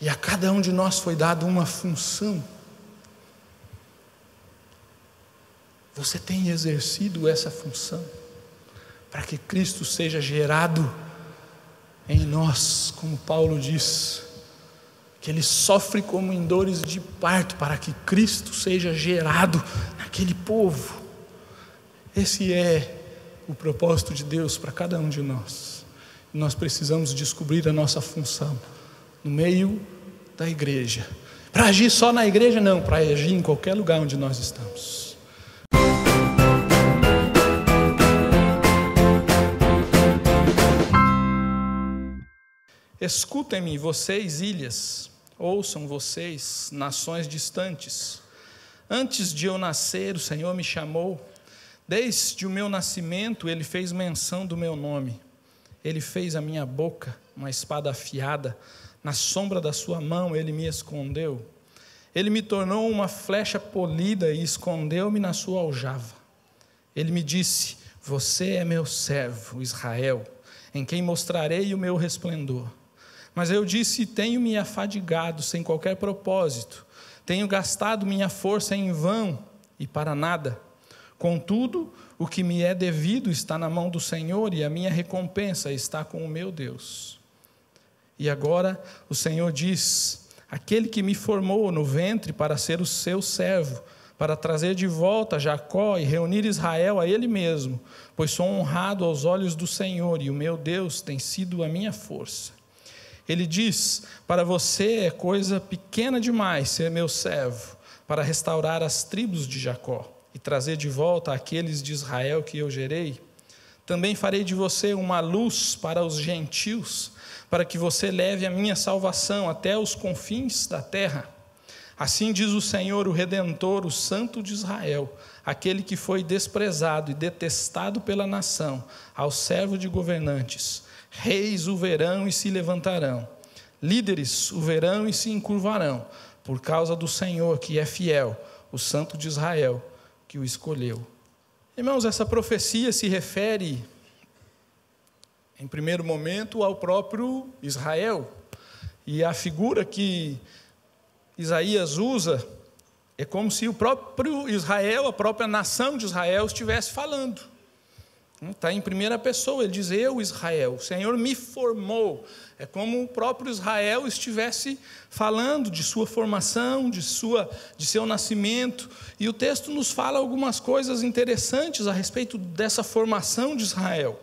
E a cada um de nós foi dado uma função. Você tem exercido essa função para que Cristo seja gerado em nós, como Paulo diz, que ele sofre como em dores de parto, para que Cristo seja gerado naquele povo. Esse é o propósito de Deus para cada um de nós. E nós precisamos descobrir a nossa função no meio da igreja. Para agir só na igreja, não, para agir em qualquer lugar onde nós estamos. Escutem-me, vocês, ilhas, ouçam vocês, nações distantes. Antes de eu nascer, o Senhor me chamou. Desde o meu nascimento, Ele fez menção do meu nome. Ele fez a minha boca uma espada afiada. Na sombra da sua mão, Ele me escondeu. Ele me tornou uma flecha polida e escondeu-me na sua aljava. Ele me disse: você é meu servo, Israel, em quem mostrarei o meu resplendor. Mas eu disse: tenho me afadigado sem qualquer propósito, tenho gastado minha força em vão e para nada. Contudo, o que me é devido está na mão do Senhor, e a minha recompensa está com o meu Deus. E agora o Senhor diz: aquele que me formou no ventre para ser o seu servo, para trazer de volta Jacó e reunir Israel a Ele mesmo, pois sou honrado aos olhos do Senhor, e o meu Deus tem sido a minha força. Ele diz: para você é coisa pequena demais ser meu servo, para restaurar as tribos de Jacó e trazer de volta aqueles de Israel que eu gerei. Também farei de você uma luz para os gentios, para que você leve a minha salvação até os confins da terra. Assim diz o Senhor, o Redentor, o Santo de Israel, aquele que foi desprezado e detestado pela nação, ao servo de governantes. Reis o verão e se levantarão, líderes o verão e se encurvarão, por causa do Senhor que é fiel, o Santo de Israel que o escolheu. Irmãos, essa profecia se refere, em primeiro momento, ao próprio Israel. E a figura que Isaías usa é como se o próprio Israel, a própria nação de Israel, estivesse falando. Está em primeira pessoa, ele diz: eu, Israel, o Senhor me formou. É como o próprio Israel estivesse falando de sua formação, de seu nascimento. E o texto nos fala algumas coisas interessantes a respeito dessa formação de Israel.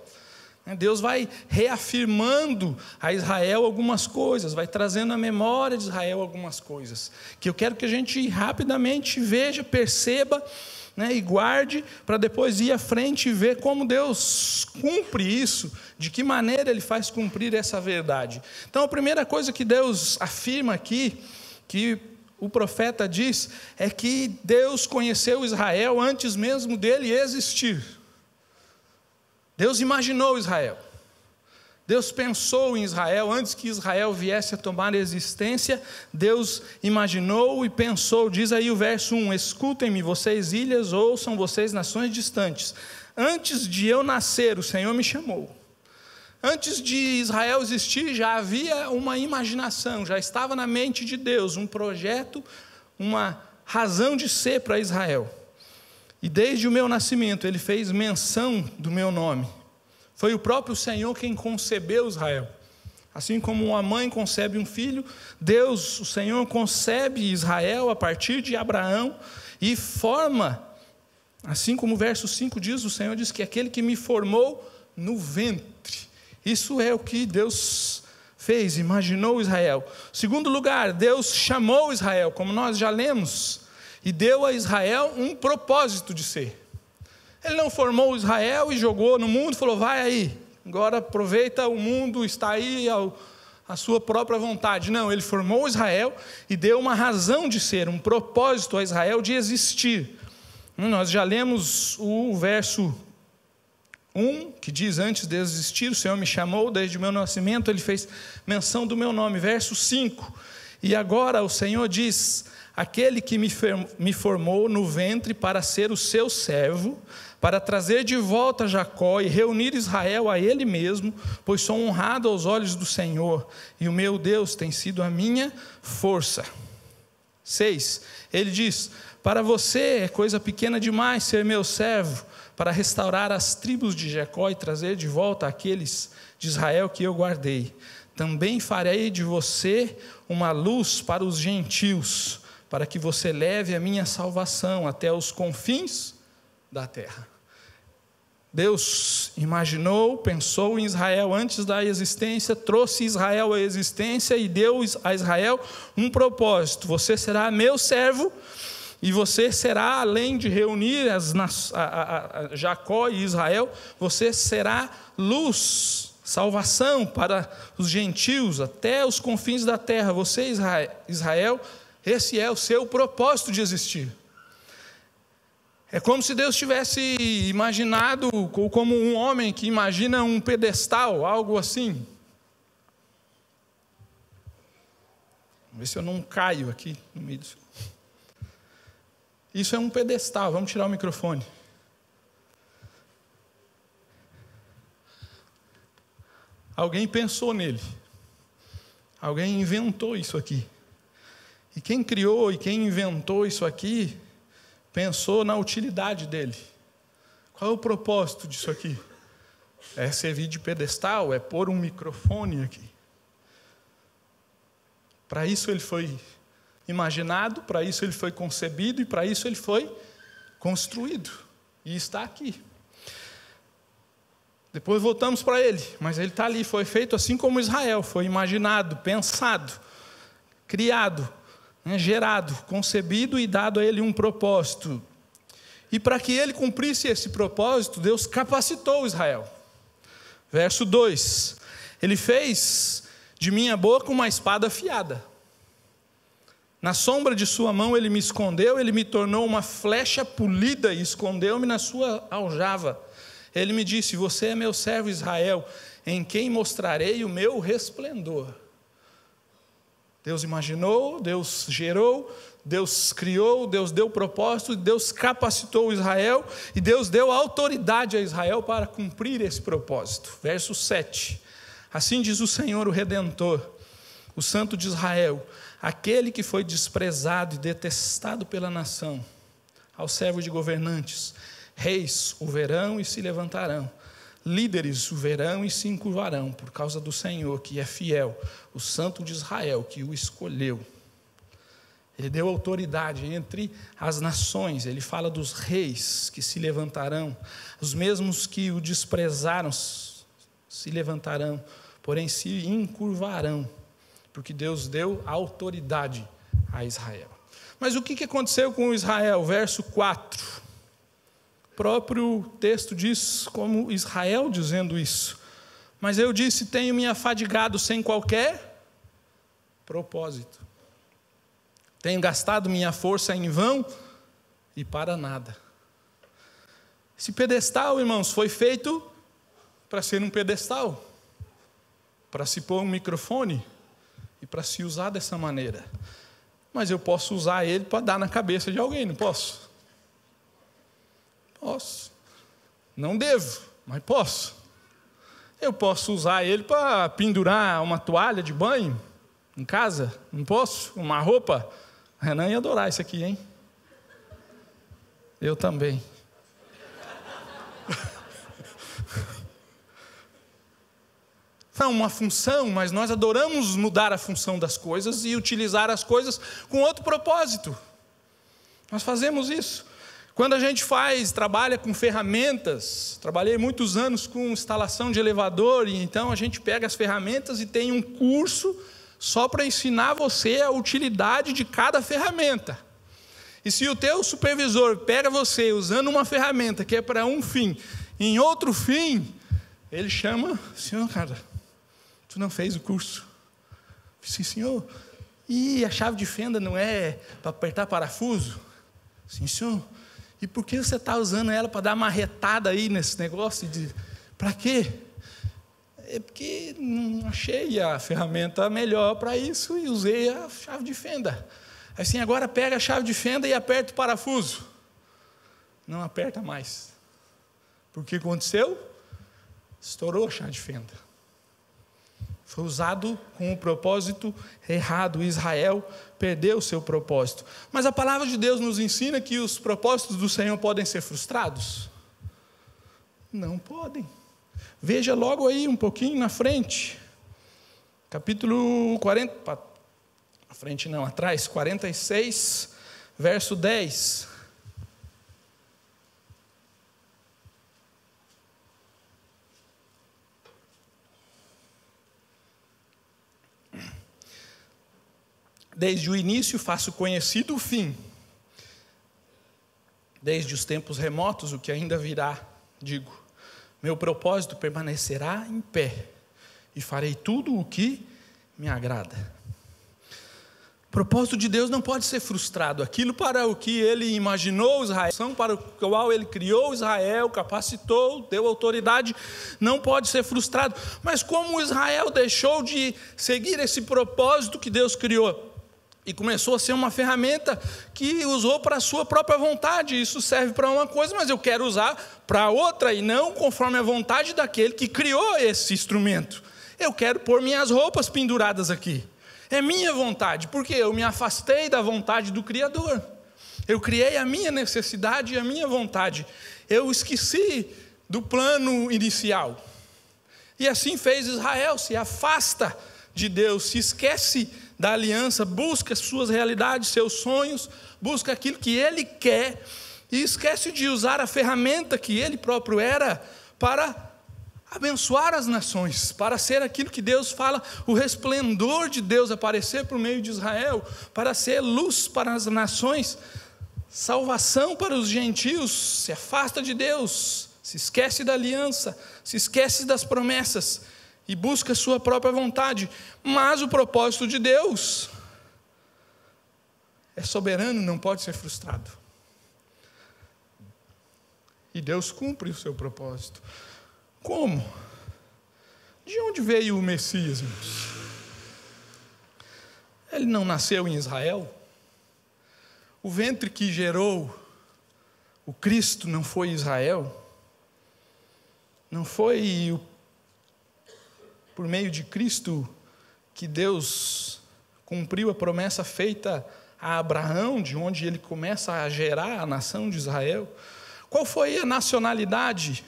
Deus vai reafirmando a Israel algumas coisas, vai trazendo à memória de Israel algumas coisas, que eu quero que a gente rapidamente veja, perceba, e guarde, para depois ir à frente e ver como Deus cumpre isso, de que maneira Ele faz cumprir essa verdade. Então, a primeira coisa que Deus afirma aqui, que o profeta diz, é que Deus conheceu Israel antes mesmo dele existir. Deus imaginou Israel. Deus pensou em Israel, antes que Israel viesse a tomar existência, Deus imaginou e pensou. Diz aí o verso 1, escutem-me vocês ilhas, ouçam vocês nações distantes. Antes de eu nascer, o Senhor me chamou. Antes de Israel existir, já havia uma imaginação, já estava na mente de Deus, um projeto, uma razão de ser para Israel. E desde o meu nascimento, Ele fez menção do meu nome. Foi o próprio Senhor quem concebeu Israel. Assim como uma mãe concebe um filho, Deus, o Senhor, concebe Israel a partir de Abraão e forma, assim como o verso 5 diz, o Senhor diz que aquele que me formou no ventre. Isso é o que Deus fez, imaginou Israel. Segundo lugar, Deus chamou Israel, como nós já lemos, e deu a Israel um propósito de ser. Ele não formou Israel e jogou no mundo e falou: vai aí, agora aproveita, o mundo está aí à sua própria vontade. Não, Ele formou Israel e deu uma razão de ser, um propósito a Israel de existir. Nós já lemos o verso 1, que diz: antes de existir, o Senhor me chamou, desde o meu nascimento, Ele fez menção do meu nome. Verso 5, e agora o Senhor diz: aquele que me formou no ventre para ser o seu servo, para trazer de volta Jacó e reunir Israel a ele mesmo, pois sou honrado aos olhos do Senhor, e o meu Deus tem sido a minha força. 6. Ele diz: para você é coisa pequena demais ser meu servo, para restaurar as tribos de Jacó e trazer de volta aqueles de Israel que eu guardei. Também farei de você uma luz para os gentios, para que você leve a minha salvação até os confins da terra. Deus imaginou, pensou em Israel antes da existência, trouxe Israel à existência e deu a Israel um propósito: você será meu servo, e você será, além de reunir Jacó e Israel, você será luz, salvação para os gentios até os confins da terra. Você, Israel, esse é o seu propósito de existir. É como se Deus tivesse imaginado, como um homem que imagina um pedestal, algo assim. Vamos ver se eu não caio aqui no meio disso. Isso é um pedestal. Vamos tirar o microfone. Alguém pensou nele. Alguém inventou isso aqui. E quem criou e quem inventou isso aqui, pensou na utilidade dele. Qual é o propósito disso aqui? É servir de pedestal? É pôr um microfone aqui? Para isso ele foi imaginado, para isso ele foi concebido e para isso ele foi construído. E está aqui. Depois voltamos para ele, mas ele está ali, foi feito assim como Israel, foi imaginado, pensado, criado, gerado, concebido e dado a ele um propósito. E para que ele cumprisse esse propósito, Deus capacitou Israel. Verso 2: ele fez de minha boca uma espada afiada. Na sombra de sua mão ele me escondeu, ele me tornou uma flecha polida e escondeu-me na sua aljava. Ele me disse: você é meu servo Israel, em quem mostrarei o meu resplendor. Deus imaginou, Deus gerou, Deus criou, Deus deu propósito, Deus capacitou Israel e Deus deu autoridade a Israel para cumprir esse propósito. Verso 7. Assim diz o Senhor, o Redentor, o Santo de Israel, aquele que foi desprezado e detestado pela nação, ao servo de governantes: reis o verão e se levantarão, líderes o verão e se encurvarão, por causa do Senhor que é fiel, o Santo de Israel que o escolheu. Ele deu autoridade entre as nações. Ele fala dos reis que se levantarão, os mesmos que o desprezaram se levantarão, porém se encurvarão, porque Deus deu autoridade a Israel. Mas o que aconteceu com Israel? Verso 4. O próprio texto diz como Israel dizendo isso: mas eu disse, tenho me afadigado sem qualquer propósito. Tenho gastado minha força em vão e para nada. Esse pedestal, irmãos, foi feito para ser um pedestal, para se pôr um microfone e para se usar dessa maneira. Mas eu posso usar ele para dar na cabeça de alguém, não posso? Posso. Não devo, mas posso. Eu posso usar ele para pendurar uma toalha de banho em casa, não posso? Uma roupa. Renan ia adorar isso aqui, hein? Eu também. Não, uma função, mas nós adoramos mudar a função das coisas e utilizar as coisas com outro propósito. Nós fazemos isso. Quando a gente trabalha com ferramentas, trabalhei muitos anos com instalação de elevador, e então a gente pega as ferramentas e tem um curso só para ensinar você a utilidade de cada ferramenta. E se o teu supervisor pega você usando uma ferramenta que é para um fim, em outro fim, ele chama: senhor, cara, tu não fez o curso? Sim, senhor. E a chave de fenda não é para apertar parafuso? Sim, senhor. E por que você está usando ela para dar uma retada aí nesse negócio? Para quê? É porque não achei a ferramenta melhor para isso e usei a chave de fenda. Assim, agora pega a chave de fenda e aperta o parafuso. Não aperta mais. Porque o que aconteceu? Estourou a chave de fenda. Foi usado com o propósito errado. Israel perdeu o seu propósito. Mas a palavra de Deus nos ensina que os propósitos do Senhor podem ser frustrados? Não podem. Veja logo aí um pouquinho na frente. Capítulo 40, na frente não, atrás, 46, verso 10. Desde o início faço conhecido o fim. Desde os tempos remotos, o que ainda virá, digo, meu propósito permanecerá em pé, e farei tudo o que me agrada. O propósito de Deus não pode ser frustrado. Aquilo para o que Ele imaginou Israel, para o qual Ele criou Israel, capacitou, deu autoridade, não pode ser frustrado. Mas como Israel deixou de seguir esse propósito que Deus criou, e começou a ser uma ferramenta que usou para a sua própria vontade. Isso serve para uma coisa, mas eu quero usar para outra, e não conforme a vontade daquele que criou esse instrumento. Eu quero pôr minhas roupas penduradas aqui. É minha vontade, porque eu me afastei da vontade do Criador. Eu criei a minha necessidade e a minha vontade. Eu esqueci do plano inicial. E assim fez Israel, se afasta de Deus, se esquece da aliança, busca suas realidades, seus sonhos, busca aquilo que Ele quer, e esquece de usar a ferramenta que Ele próprio era para abençoar as nações, para ser aquilo que Deus fala, o resplendor de Deus aparecer por meio de Israel, para ser luz para as nações, salvação para os gentios. Se afasta de Deus, se esquece da aliança, se esquece das promessas, e busca a sua própria vontade. Mas o propósito de Deus é soberano, não pode ser frustrado. E Deus cumpre o seu propósito. Como? De onde veio o Messias, irmãos? Ele não nasceu em Israel? O ventre que gerou o Cristo não foi Israel? Não foi por meio de Cristo que Deus cumpriu a promessa feita a Abraão, de onde ele começa a gerar a nação de Israel? Qual foi a nacionalidade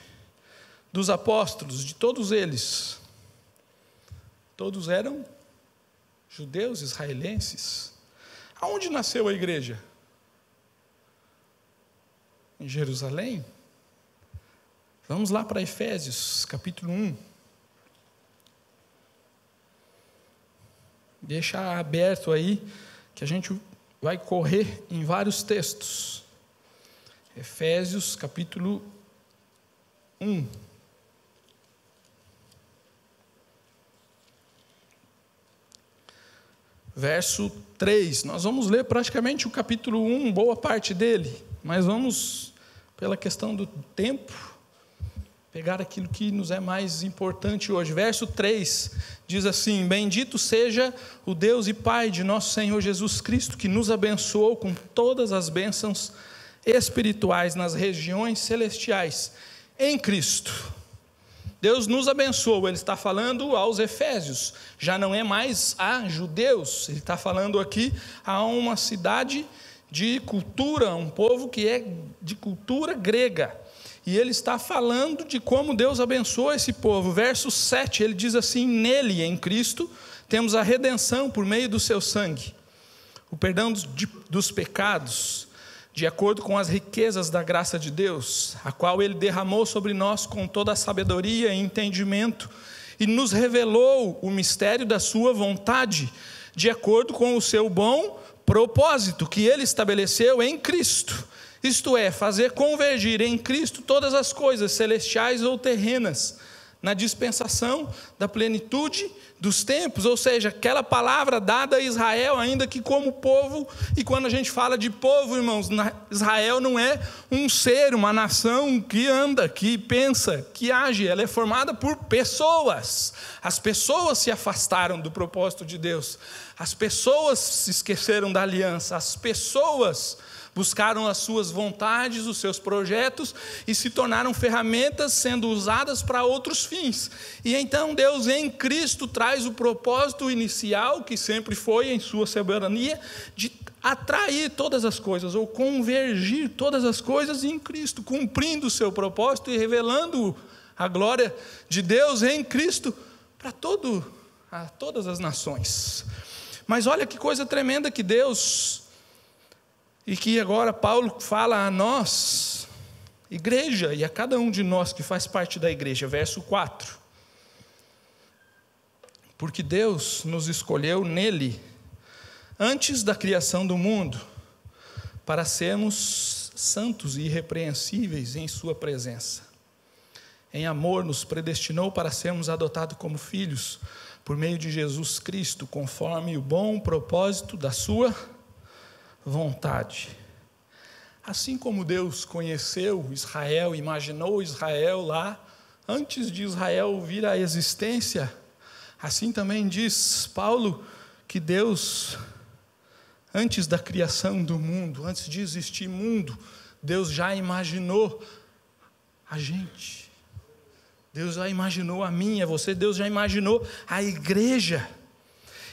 dos apóstolos, de todos eles? Todos eram judeus, israelenses. Aonde nasceu a igreja? Em Jerusalém? Vamos lá para Efésios, capítulo 1. Deixa aberto aí, que a gente vai correr em vários textos. Efésios, capítulo 1. Verso 3. Nós vamos ler praticamente o capítulo 1, boa parte dele, mas vamos, pela questão do tempo, pegar aquilo que nos é mais importante hoje. Verso 3 diz assim: bendito seja o Deus e Pai de nosso Senhor Jesus Cristo, que nos abençoou com todas as bênçãos espirituais nas regiões celestiais em Cristo. Deus nos abençoou. Ele está falando aos Efésios, já não é mais a judeus, ele está falando aqui a uma cidade de cultura, um povo que é de cultura grega. E ele está falando de como Deus abençoa esse povo. Verso 7, ele diz assim: nele, em Cristo, temos a redenção por meio do seu sangue, o perdão dos pecados, de acordo com as riquezas da graça de Deus, a qual Ele derramou sobre nós com toda a sabedoria e entendimento, e nos revelou o mistério da sua vontade, de acordo com o seu bom propósito, que Ele estabeleceu em Cristo. Isto é, fazer convergir em Cristo todas as coisas, celestiais ou terrenas, na dispensação da plenitude dos tempos. Ou seja, aquela palavra dada a Israel, ainda que como povo. E quando a gente fala de povo, irmãos, Israel não é um ser, uma nação que anda, que pensa, que age. Ela é formada por pessoas. As pessoas se afastaram do propósito de Deus. As pessoas se esqueceram da aliança. As pessoas buscaram as suas vontades, os seus projetos e se tornaram ferramentas sendo usadas para outros fins. E então Deus em Cristo traz o propósito inicial, que sempre foi em sua soberania, de atrair todas as coisas, ou convergir todas as coisas em Cristo, cumprindo o seu propósito e revelando a glória de Deus em Cristo para todas as nações. Mas olha que coisa tremenda que Deus, e que agora Paulo fala a nós, igreja, e a cada um de nós que faz parte da igreja, verso 4. Porque Deus nos escolheu nele, antes da criação do mundo, para sermos santos e irrepreensíveis em sua presença. Em amor nos predestinou para sermos adotados como filhos, por meio de Jesus Cristo, conforme o bom propósito da sua vontade. Assim como Deus conheceu Israel, imaginou Israel lá, antes de Israel vir à existência, assim também diz Paulo que Deus, antes da criação do mundo, antes de existir mundo, Deus já imaginou a gente. Deus já imaginou a mim, a você, Deus já imaginou a igreja.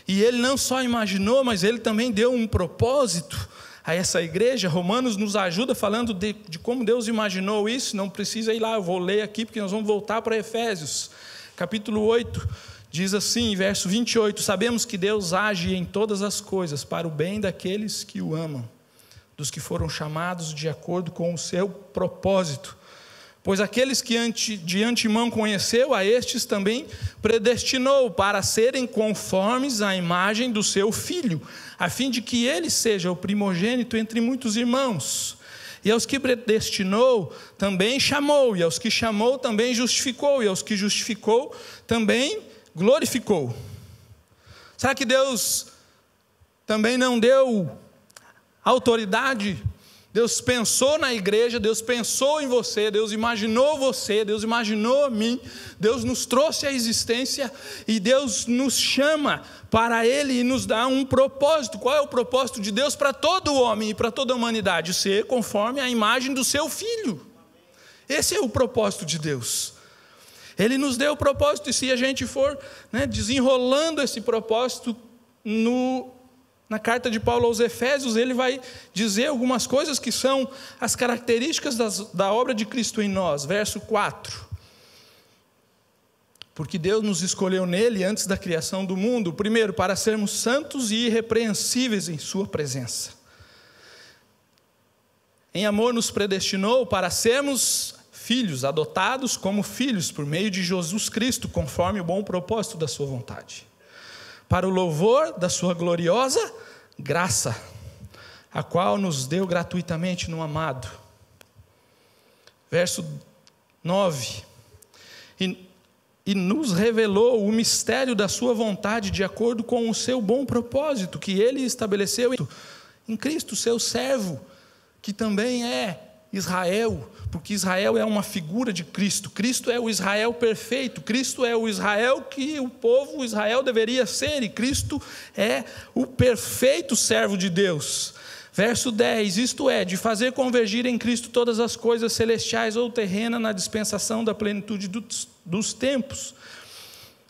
E Ele não só imaginou, mas Ele também deu um propósito a essa igreja. Romanos nos ajuda falando de como Deus imaginou isso. Não precisa ir lá, eu vou ler aqui, porque nós vamos voltar para Efésios. Capítulo 8, diz assim, verso 28, sabemos que Deus age em todas as coisas para o bem daqueles que o amam, dos que foram chamados de acordo com o seu propósito. Pois aqueles que de antemão conheceu, a estes também predestinou para serem conformes à imagem do seu Filho, a fim de que ele seja o primogênito entre muitos irmãos. E aos que predestinou, também chamou, e aos que chamou, também justificou, e aos que justificou, também glorificou. Será que Deus também não deu autoridade? Deus pensou na igreja, Deus pensou em você, Deus imaginou a mim, Deus nos trouxe à existência e Deus nos chama para Ele e nos dá um propósito. Qual é o propósito de Deus para todo homem e para toda a humanidade? Ser conforme a imagem do seu Filho. Esse é o propósito de Deus. Ele nos deu o propósito, e se a gente for desenrolando esse propósito na carta de Paulo aos Efésios, ele vai dizer algumas coisas que são as características da obra de Cristo em nós. Verso 4. Porque Deus nos escolheu nele antes da criação do mundo, primeiro, para sermos santos e irrepreensíveis em sua presença. Em amor nos predestinou para sermos filhos, adotados como filhos, por meio de Jesus Cristo, conforme o bom propósito da sua vontade, para o louvor da sua gloriosa graça, a qual nos deu gratuitamente no amado. Verso 9. E nos revelou o mistério da sua vontade, de acordo com o seu bom propósito, que Ele estabeleceu em Cristo, seu servo, que também é Israel, porque Israel é uma figura de Cristo. Cristo é o Israel perfeito, Cristo é o Israel que o povo Israel deveria ser, e Cristo é o perfeito servo de Deus. Verso 10, isto é, de fazer convergir em Cristo todas as coisas celestiais ou terrenas na dispensação da plenitude dos tempos.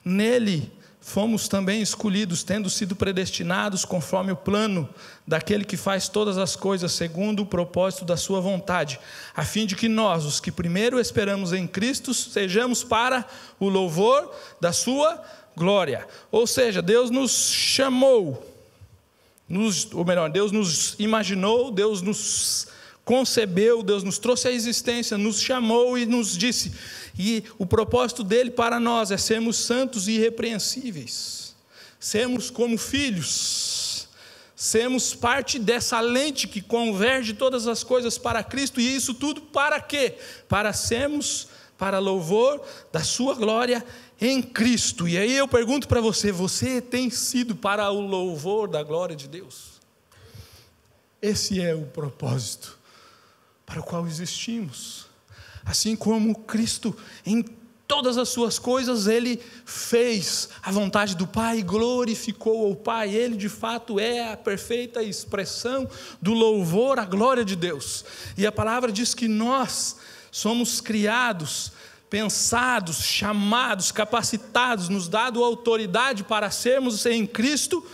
Nele fomos também escolhidos, tendo sido predestinados conforme o plano daquele que faz todas as coisas segundo o propósito da sua vontade, a fim de que nós, os que primeiro esperamos em Cristo, sejamos para o louvor da sua glória. Ou seja, Deus nos chamou, Deus nos imaginou, Deus nos concebeu, Deus nos trouxe à existência, nos chamou e nos disse. E o propósito dele para nós é sermos santos e irrepreensíveis, sermos como filhos, sermos parte dessa lente que converge todas as coisas para Cristo. E isso tudo para quê? Para sermos para louvor da sua glória em Cristo. E aí eu pergunto para você, você tem sido para o louvor da glória de Deus? Esse é o propósito para o qual existimos. Assim como Cristo, em todas as suas coisas ele fez a vontade do Pai, glorificou o Pai. Ele de fato é a perfeita expressão do louvor à glória de Deus. E a palavra diz que nós somos criados, pensados, chamados, capacitados, nos dado autoridade para sermos em Cristo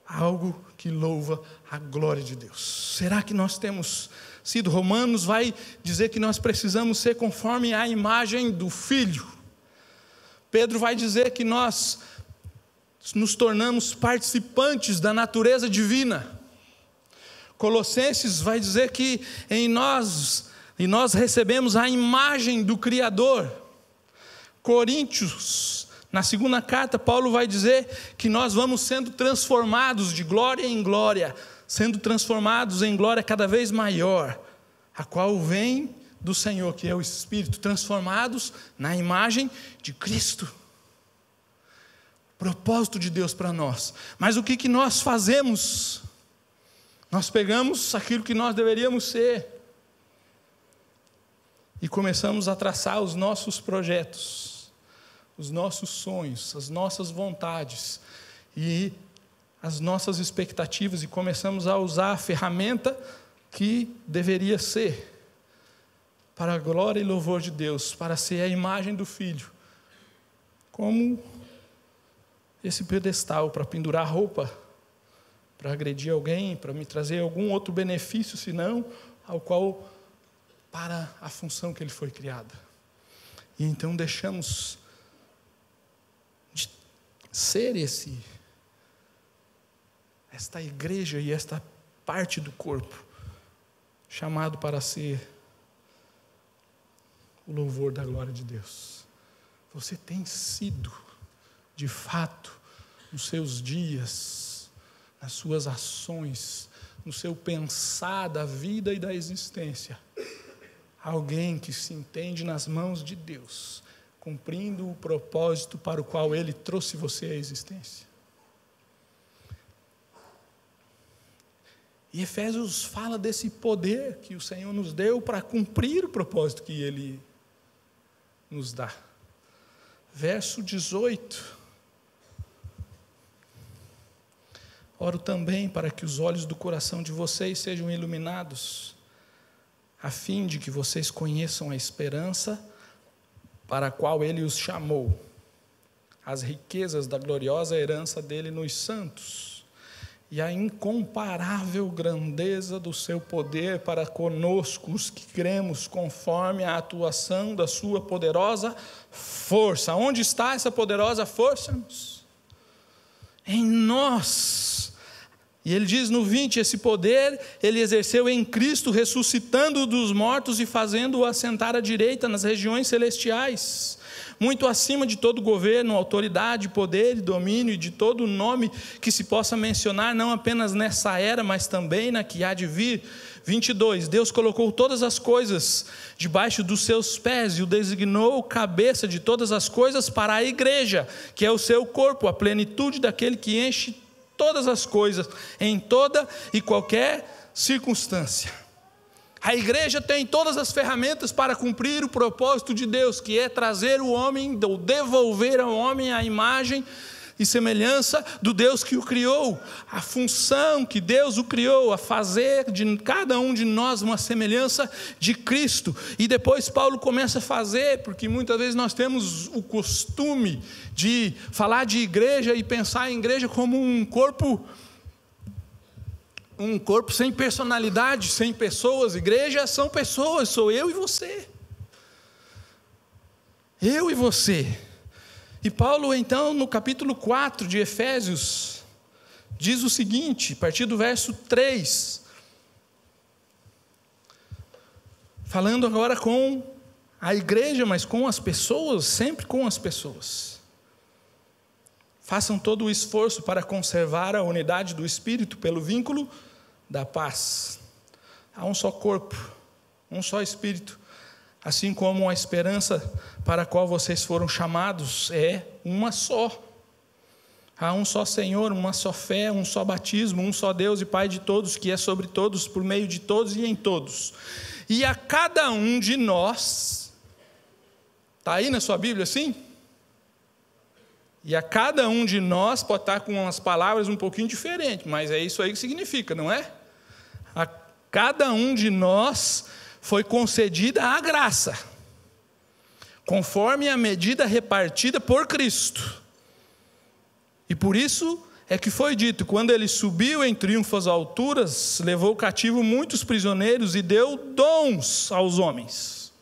algo que louva a glória de Deus. Será que nós temos sido? Romanos vai dizer que nós precisamos ser conforme a imagem do Filho. Pedro vai dizer que nós nos tornamos participantes da natureza divina. Colossenses vai dizer que em nós recebemos a imagem do Criador. Coríntios, na segunda carta, Paulo vai dizer que nós vamos sendo transformados de glória em glória, sendo transformados em glória cada vez maior, a qual vem do Senhor, que é o Espírito, transformados na imagem de Cristo. Propósito de Deus para nós. Mas o que nós fazemos? Nós pegamos aquilo que nós deveríamos ser e começamos a traçar os nossos projetos, os nossos sonhos, as nossas vontades e as nossas expectativas, e começamos a usar a ferramenta que deveria ser para a glória e louvor de Deus, para ser a imagem do Filho, como esse pedestal para pendurar roupa, para agredir alguém, para me trazer algum outro benefício, senão ao qual para a função que ele foi criado. E então deixamos de ser esta igreja e esta parte do corpo, chamado para ser o louvor da glória de Deus. Você tem sido, de fato, nos seus dias, nas suas ações, no seu pensar da vida e da existência, alguém que se entende nas mãos de Deus, cumprindo o propósito para o qual Ele trouxe você à existência. E Efésios fala desse poder que o Senhor nos deu para cumprir o propósito que Ele nos dá. Verso 18. Oro também para que os olhos do coração de vocês sejam iluminados, a fim de que vocês conheçam a esperança para a qual Ele os chamou, as riquezas da gloriosa herança dele nos santos, e a incomparável grandeza do seu poder para conosco, os que cremos, conforme a atuação da sua poderosa força. Onde está essa poderosa força? Em nós. E ele diz no 20, esse poder ele exerceu em Cristo, ressuscitando-o dos mortos e fazendo-o assentar à direita nas regiões celestiais, muito acima de todo governo, autoridade, poder e domínio, e de todo nome que se possa mencionar, não apenas nessa era, mas também na que há de vir. 22, Deus colocou todas as coisas debaixo dos seus pés e o designou cabeça de todas as coisas para a igreja, que é o seu corpo, a plenitude daquele que enche todas as coisas, em toda e qualquer circunstância. A igreja tem todas as ferramentas para cumprir o propósito de Deus, que é trazer o homem, ou devolver ao homem a imagem e semelhança do Deus que o criou, a função que Deus o criou, a fazer de cada um de nós uma semelhança de Cristo. E depois Paulo começa a fazer, porque muitas vezes nós temos o costume de falar de igreja e pensar em igreja como um corpo sem personalidade, sem pessoas. Igreja são pessoas, sou eu e você. Eu e você. E Paulo, então, no capítulo 4 de Efésios, diz o seguinte, a partir do verso 3, falando agora com a igreja, mas com as pessoas, sempre com as pessoas. Façam todo o esforço para conservar a unidade do Espírito pelo vínculo da paz. Há um só corpo, um só Espírito, assim como a esperança para a qual vocês foram chamados é uma só. Há um só Senhor, uma só fé, um só batismo, um só Deus e Pai de todos, que é sobre todos, por meio de todos e em todos. E a cada um de nós Está aí na sua Bíblia assim? E a cada um de nós pode estar com umas palavras um pouquinho diferentes, mas é isso aí que significa, não é? A cada um de nós foi concedida a graça, conforme a medida repartida por Cristo. E por isso é que foi dito: quando ele subiu em triunfo às alturas, levou cativo muitos prisioneiros e deu dons aos homens.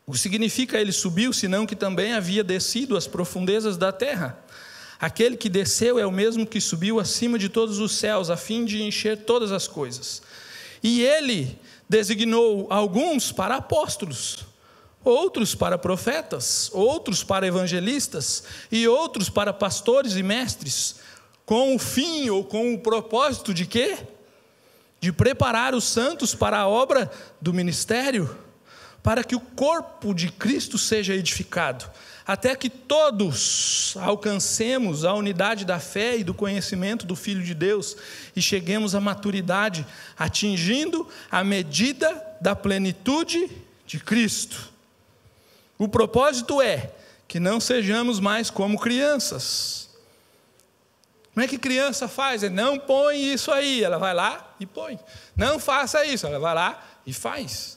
O que significa ele subiu, senão que também havia descido às profundezas da terra? Aquele que desceu é o mesmo que subiu acima de todos os céus, a fim de encher todas as coisas. E ele designou alguns para apóstolos, outros para profetas, outros para evangelistas e outros para pastores e mestres, com o fim ou com o propósito de quê? De preparar os santos para a obra do ministério, para que o corpo de Cristo seja edificado, até que todos alcancemos a unidade da fé e do conhecimento do Filho de Deus e cheguemos à maturidade, atingindo a medida da plenitude de Cristo. O propósito é que não sejamos mais como crianças. Como é que criança faz? Não põe isso aí, ela vai lá e põe. Não faça isso, ela vai lá e faz.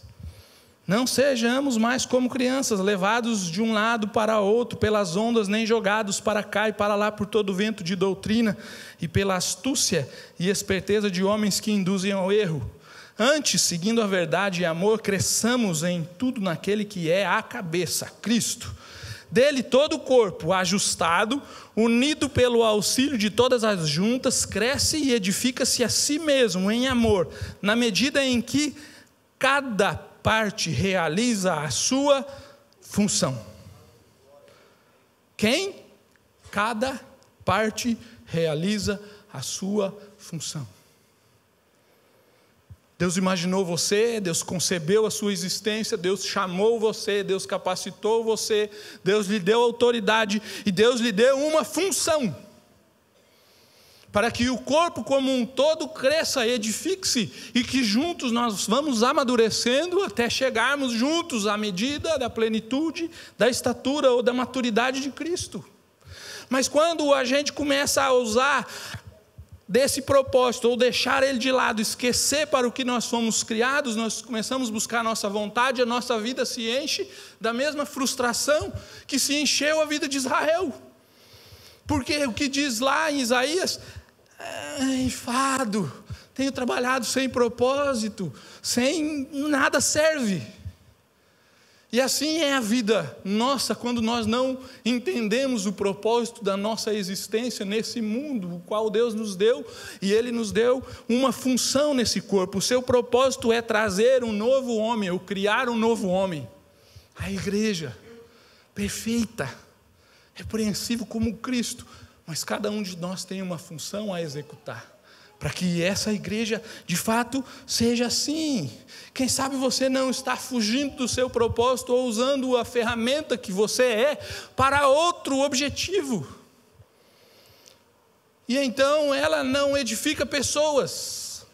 Não sejamos mais como crianças, levados de um lado para outro pelas ondas, nem jogados para cá e para lá por todo vento de doutrina e pela astúcia e esperteza de homens que induzem ao erro. Antes, seguindo a verdade e amor, cresçamos em tudo naquele que é a cabeça, Cristo. Dele todo o corpo, ajustado, unido pelo auxílio de todas as juntas, cresce e edifica-se a si mesmo em amor, na medida em que cada parte realiza a sua função. Quem? Cada parte realiza a sua função. Deus imaginou você, Deus concebeu a sua existência, Deus chamou você, Deus capacitou você, Deus lhe deu autoridade e Deus lhe deu uma função, para que o corpo como um todo cresça, edifique-se, e que juntos nós vamos amadurecendo até chegarmos juntos à medida da plenitude, da estatura ou da maturidade de Cristo. Mas quando a gente começa a usar desse propósito, ou deixar ele de lado, esquecer para o que nós fomos criados, nós começamos a buscar a nossa vontade, a nossa vida se enche da mesma frustração que se encheu a vida de Israel. Porque o que diz lá em Isaías: enfado, tenho trabalhado sem propósito, sem nada serve. E assim é a vida nossa, quando nós não entendemos o propósito da nossa existência nesse mundo, o qual Deus nos deu, e Ele nos deu uma função nesse corpo. O seu propósito é trazer um novo homem, ou criar um novo homem. A igreja, perfeita, repreensível como Cristo, mas cada um de nós tem uma função a executar, para que essa igreja de fato seja assim. Quem sabe você não está fugindo do seu propósito ou usando a ferramenta que você é para outro objetivo. E então ela não edifica pessoas,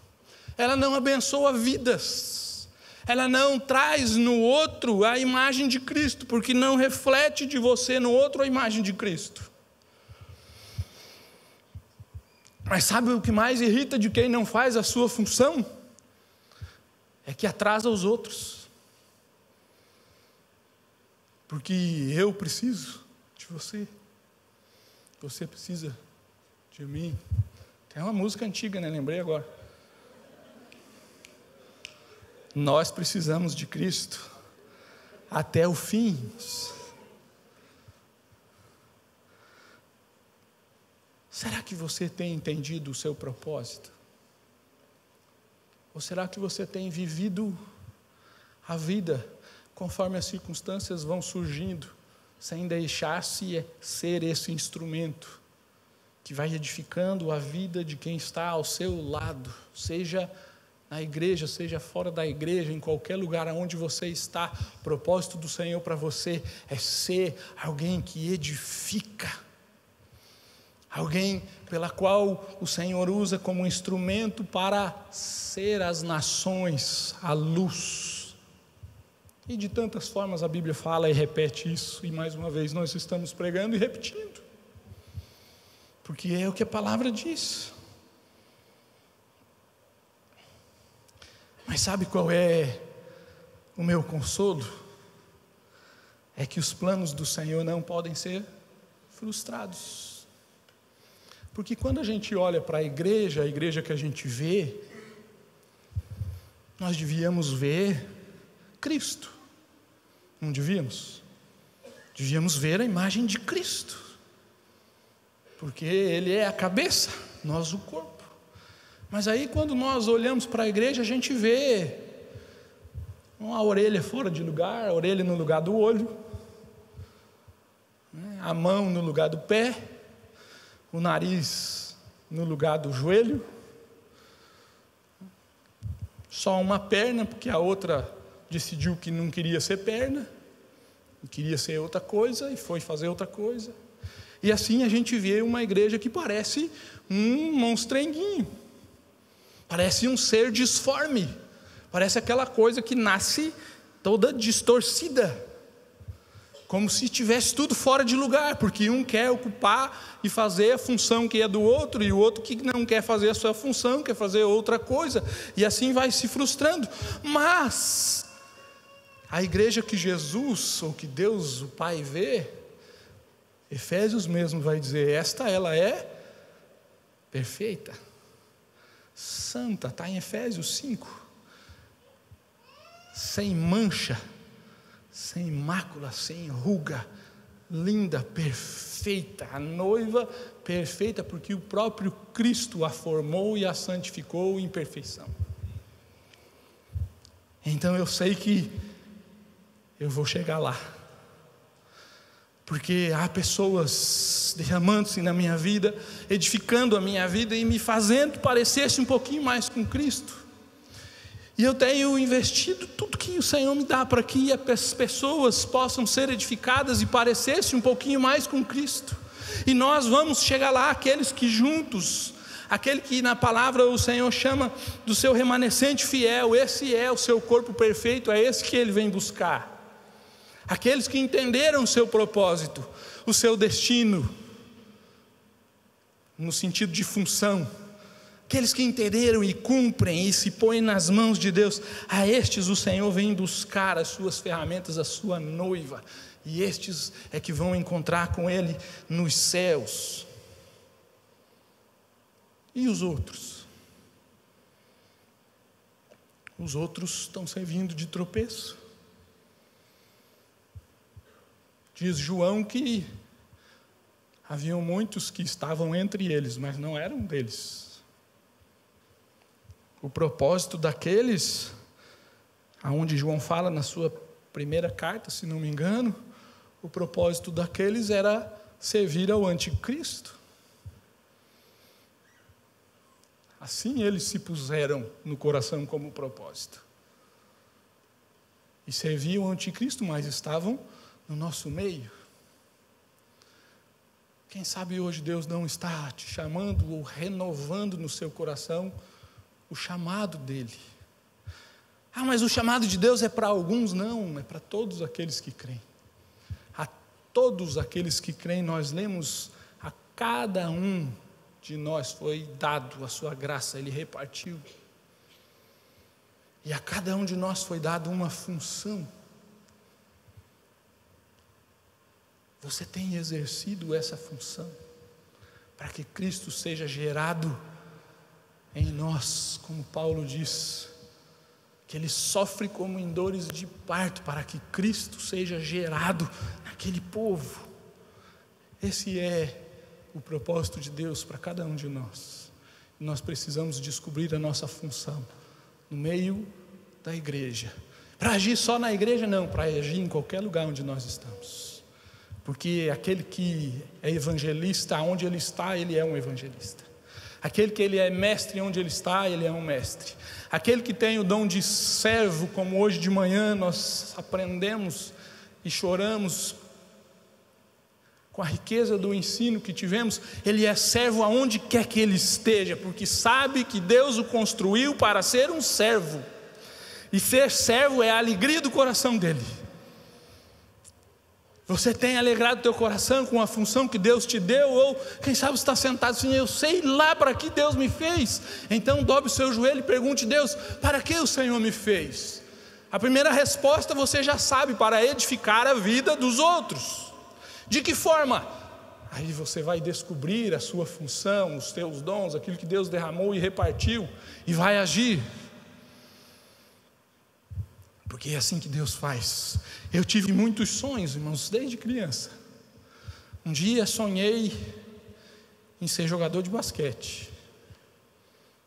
ela não abençoa vidas, ela não traz no outro a imagem de Cristo, porque não reflete de você no outro a imagem de Cristo. Mas sabe o que mais irrita de quem não faz a sua função? É que atrasa os outros. Porque eu preciso de você, você precisa de mim. Tem uma música antiga, né? Lembrei agora. Nós precisamos de Cristo até o fim. Será que você tem entendido o seu propósito? Ou será que você tem vivido a vida conforme as circunstâncias vão surgindo, sem deixar-se ser esse instrumento que vai edificando a vida de quem está ao seu lado, seja na igreja, seja fora da igreja, em qualquer lugar onde você está? O propósito do Senhor para você é ser alguém que edifica, alguém pela qual o Senhor usa como instrumento para ser às nações a luz. E de tantas formas a Bíblia fala e repete isso, e mais uma vez nós estamos pregando e repetindo, porque é o que a palavra diz. Mas sabe qual é o meu consolo? É que os planos do Senhor não podem ser frustrados. Porque quando a gente olha para a igreja que a gente vê, nós devíamos ver Cristo, não devíamos? Devíamos ver a imagem de Cristo, porque Ele é a cabeça, nós o corpo. Mas aí quando nós olhamos para a igreja, a gente vê uma orelha fora de lugar, a orelha no lugar do olho, a mão no lugar do pé, o nariz no lugar do joelho, só uma perna, porque a outra decidiu que não queria ser perna, queria ser outra coisa e foi fazer outra coisa. E assim a gente vê uma igreja que parece um monstrenguinho, parece um ser disforme, parece aquela coisa que nasce toda distorcida, como se tivesse tudo fora de lugar, porque um quer ocupar e fazer a função que é do outro, e o outro que não quer fazer a sua função, quer fazer outra coisa, e assim vai se frustrando. Mas a igreja que Jesus, ou que Deus o Pai vê, Efésios mesmo vai dizer, ela é perfeita, santa, está em Efésios 5, sem mancha, sem mácula, sem ruga, linda, perfeita, a noiva perfeita, porque o próprio Cristo a formou e a santificou em perfeição. Então eu sei que eu vou chegar lá, porque há pessoas derramando-se na minha vida, edificando a minha vida e me fazendo parecer-se um pouquinho mais com Cristo. E eu tenho investido tudo que o Senhor me dá para que as pessoas possam ser edificadas e parecer-se um pouquinho mais com Cristo. E nós vamos chegar lá, aqueles que juntos, aquele que na palavra o Senhor chama do seu remanescente fiel, esse é o seu corpo perfeito, é esse que Ele vem buscar. Aqueles que entenderam o seu propósito, o seu destino, no sentido de função, aqueles que entenderam e cumprem e se põem nas mãos de Deus, a estes o Senhor vem buscar as suas ferramentas, a sua noiva, e estes é que vão encontrar com Ele nos céus. E os outros? Os outros estão servindo de tropeço. Diz João que haviam muitos que estavam entre eles, mas não eram deles. O propósito daqueles, aonde João fala na sua primeira carta, se não me engano, o propósito daqueles era servir ao anticristo. Assim eles se puseram no coração como propósito. E serviam ao anticristo, mas estavam no nosso meio. Quem sabe hoje Deus não está te chamando ou renovando no seu coração o chamado dele. Mas o chamado de Deus é para alguns? Não, é para todos aqueles que creem. A todos aqueles que creem, nós lemos, a cada um de nós foi dado a sua graça, Ele repartiu. E a cada um de nós foi dado uma função. Você tem exercido essa função para que Cristo seja gerado em nós, como Paulo diz, que Ele sofre como em dores de parto, para que Cristo seja gerado naquele povo. Esse é o propósito de Deus para cada um de nós. Nós precisamos descobrir a nossa função no meio da igreja. Para agir só na igreja, não, para agir em qualquer lugar onde nós estamos. Porque aquele que é evangelista, onde ele está, ele é um evangelista. Aquele que ele é mestre onde ele está, ele é um mestre. Aquele que tem o dom de servo, como hoje de manhã nós aprendemos e choramos com a riqueza do ensino que tivemos, ele é servo aonde quer que ele esteja, porque sabe que Deus o construiu para ser um servo. E ser servo é a alegria do coração dele. Você tem alegrado o teu coração com a função que Deus te deu? Ou quem sabe você está sentado assim, eu sei lá para que Deus me fez. Então dobre o seu joelho e pergunte: Deus, para que o Senhor me fez? A primeira resposta você já sabe: para edificar a vida dos outros. De que forma? Aí você vai descobrir a sua função, os teus dons, aquilo que Deus derramou e repartiu, e vai agir. Porque é assim que Deus faz. Eu tive muitos sonhos, irmãos, desde criança. Um dia sonhei em ser jogador de basquete.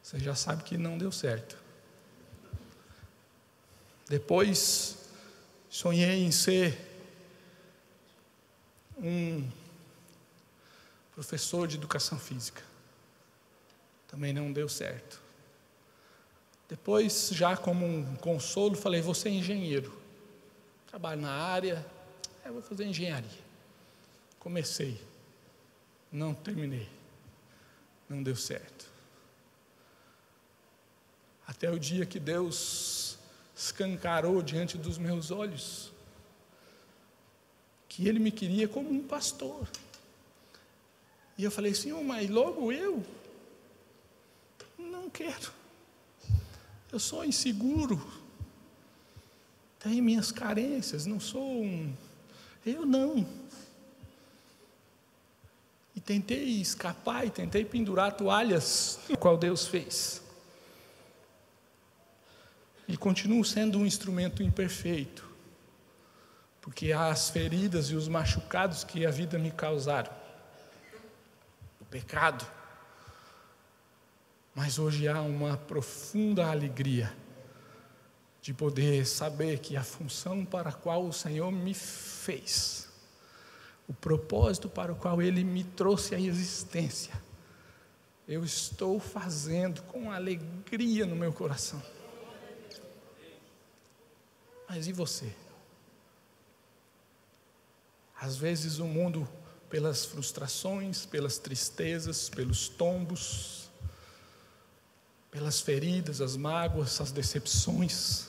Você já sabe que não deu certo. Depois sonhei em ser um professor de educação física. Também não deu certo. Depois, já como um consolo, falei: vou ser engenheiro. Trabalho na área, vou fazer engenharia. Comecei, não terminei, não deu certo. Até o dia que Deus escancarou diante dos meus olhos que Ele me queria como um pastor. E eu falei: Senhor, mas logo eu não quero. Eu sou inseguro, tenho minhas carências, não sou eu não. E tentei escapar, e tentei pendurar toalhas, o qual Deus fez. E continuo sendo um instrumento imperfeito, porque há as feridas e os machucados que a vida me causaram, o pecado. Mas hoje há uma profunda alegria de poder saber que a função para a qual o Senhor me fez, o propósito para o qual Ele me trouxe à existência, eu estou fazendo com alegria no meu coração. Mas e você? Às vezes o mundo, pelas frustrações, pelas tristezas, pelos tombos, pelas feridas, as mágoas, as decepções,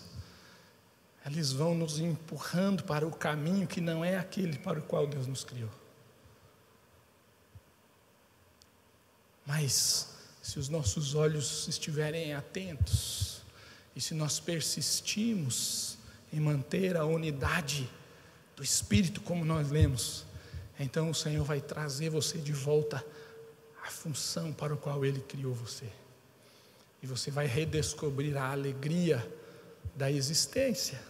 eles vão nos empurrando para o caminho que não é aquele para o qual Deus nos criou. Mas se os nossos olhos estiverem atentos, e se nós persistimos em manter a unidade do Espírito, como nós lemos, então o Senhor vai trazer você de volta à função para a qual Ele criou você. E você vai redescobrir a alegria da existência,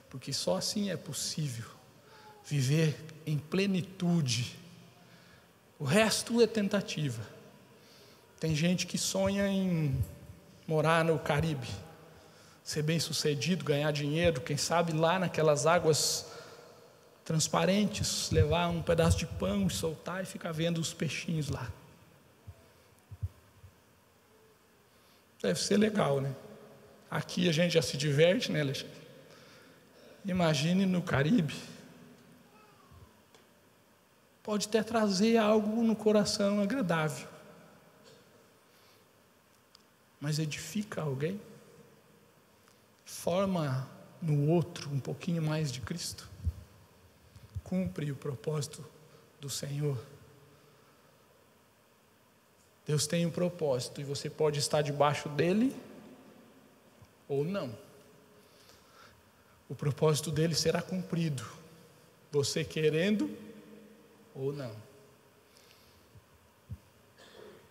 porque só assim é possível viver em plenitude. O resto é tentativa. Tem gente que sonha em morar no Caribe, ser bem sucedido, ganhar dinheiro, quem sabe lá naquelas águas transparentes, levar um pedaço de pão e soltar e ficar vendo os peixinhos lá. Deve ser legal, né? Aqui a gente já se diverte, né, Alexandre? Imagine no Caribe. Pode até trazer algo no coração agradável, mas edifica alguém? Forma no outro um pouquinho mais de Cristo? Cumpre o propósito do Senhor? Deus tem um propósito e você pode estar debaixo dele ou não. O propósito dele será cumprido, você querendo ou não.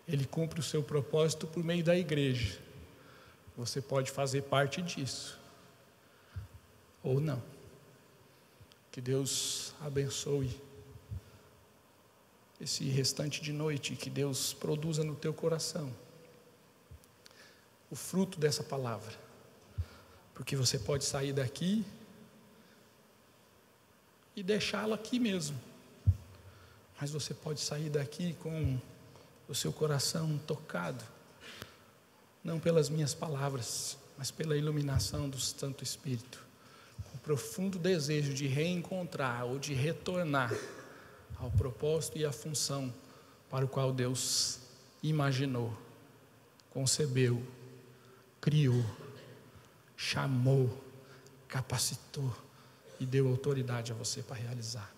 Ele cumpre o seu propósito por meio da igreja. Você pode fazer parte disso ou não. Que Deus abençoe esse restante de noite, que Deus produza no teu coração o fruto dessa palavra, porque você pode sair daqui e deixá-la aqui mesmo, mas você pode sair daqui com o seu coração tocado, não pelas minhas palavras, mas pela iluminação do Santo Espírito, com profundo desejo de reencontrar ou de retornar ao propósito e à função para o qual Deus imaginou, concebeu, criou, chamou, capacitou e deu autoridade a você para realizar.